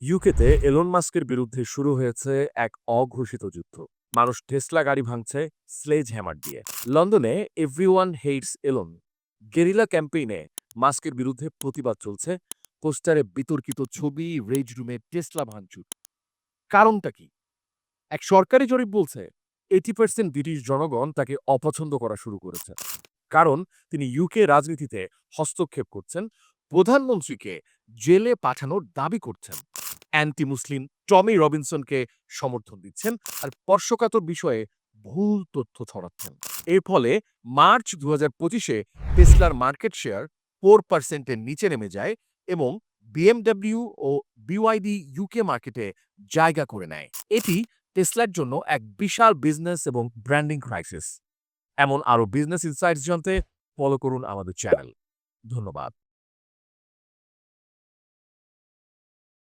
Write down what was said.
ইউকেতে এলন মাস্কের বিরুদ্ধে শুরু হয়েছে এক অঘোষিত যুদ্ধ। মানুষ টেসলা গাড়ি ভাঙছে স্লেজ হ্যামার দিয়ে। লন্ডনে এভরিওয়ান হেটস এলন গেরিলা ক্যাম্পেইনে মাস্কের বিরুদ্ধে প্রতিবাদ চলছে। পোস্টারে বিতর্কিত ছবি, রেজ রুমে টেসলা ভাঙচুর। কারণটা কি? এক সরকারি জরিপ বলছে 80% ব্রিটিশ জনগণ তাকে অপছন্দ করা শুরু করেছে, কারণ তিনি ইউকে রাজনীতিতে হস্তক্ষেপ করছেন, প্রধানমন্ত্রীকে জেলে পাঠানোর দাবি করছেন, অ্যান্টি মুসলিম টমি রবিনসনকে সমর্থন দিচ্ছেন, আর স্পর্শকাতর বিষয়ে ভুল তথ্য ছড়াচ্ছেন। এর ফলে মার্চ 2025-এ টেসলার মার্কেট শেয়ার 4%-এর নিচে নেমে যায় এবং বিএমডব্লিউ ও বিওয়াইডি ইউকে মার্কেটে জায়গা করে নেয়। এটি টেসলার জন্য এক বিশাল বিজনেস এবং ব্র্যান্ডিং ক্রাইসিস। এমন আরও বিজনেস ইনসাইটস জানতে ফলো করুন আমাদের চ্যানেল। ধন্যবাদ।